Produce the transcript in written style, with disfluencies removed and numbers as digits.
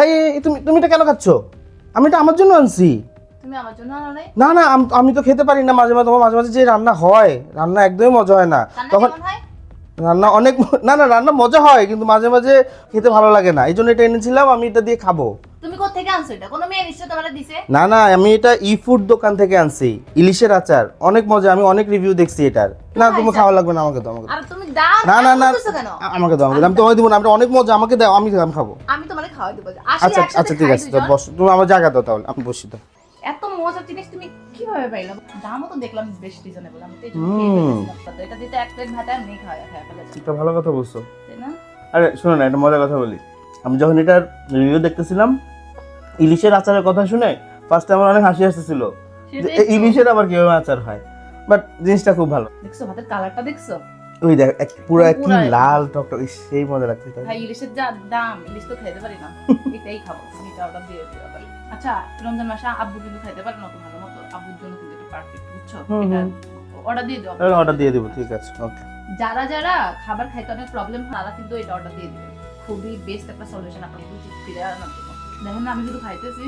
এই তুমি এটা কেন খাচ্ছ? আমি এটা আমার জন্য আনছি। তুমি আমার জন্য আনো নাই? না আমি তো খেতে পারি না মাঝে মাঝে। তোমার মাঝে মাঝে যে রান্না হয়, রান্না একদমই মজা হয় না। তখন রান্না অনেক না রান্না মজা হয়, কিন্তু মাঝে মাঝে খেতে ভালো লাগে না, এই জন্য এটা এনেছিলাম, আমি এটা দিয়ে খাবো। তুমি কোথা থেকে আনছো এটা? কোনো মেয়ে নিশ্চয় তোমারে দিছে? না আমি এটা ফুড দোকান থেকে আনছি, ইলিশের আচার, অনেক মজা, আমি অনেক রিভিউ দেখছি এটার। না তুমি খাওয়া লাগবে না, আমাকে দাও। আর তুমি দাও না কেন? আমাকে দাও, আমি তোমায় দিব না, আমি অনেক মজা, আমাকে দাও, আমি খাবো। আমি তোমারে খাওয়াই দেব। আচ্ছা ঠিক আছে, বস, তুমি আমার জায়গা দাও তাহলে, আমি বসি তো। এত মজার জিনিস তুমি কিভাবে পাইলা? দামও তো দেখলাম বেশ রিজনেবল। আমি তো এই জন্য খেয়ে এটা দিতে এক প্লেট ভাত আর নেই খাওয়া ফেলেছি। এটা ভালো কথা বলছো, তাই না? আরে শোনো না, একটা মজার কথা বলি। আমি যখন এটার রিভিউ দেখতেছিলাম, ইলিশের আচারের কথা শুনে ফার্স্টে আমার অনেক হাসি আসতেছিল, ইলিশের আবার কিভাবে আচার হয়, বাট জিনিসটা খুব ভালো। দেখছো ভাতের কালারটা দেখছো? ওই দেখ পুরো কি লাল টকটক, সেই মজা লাগছে। ভাই ইলিশের যা দাম, ইলিশ তো খেতে পারি না, এটাই খাবো। তুমি এটা অর্ডার দিয়ে দিও। আচ্ছা, রমজান মাসে আব্বু কিন্তু খাইতে পারে না তো ভালো মতো, আব্বুর জন্য কিন্তু এটা পারফেক্ট, বুঝছো? এটা অর্ডার দিয়ে দিও। অর্ডার দিয়ে দেবো, ঠিক আছে, ওকে। যারা খাবার খাইতে অনেক প্রবলেম হয় তারা কিন্তু এটা অর্ডার দিয়ে দিবে। খুবই বেস্ট একটা সলিউশন আপনাদের ফিরে আনার জন্য। দেখেন না আমি কিন্তু খাইতেছি।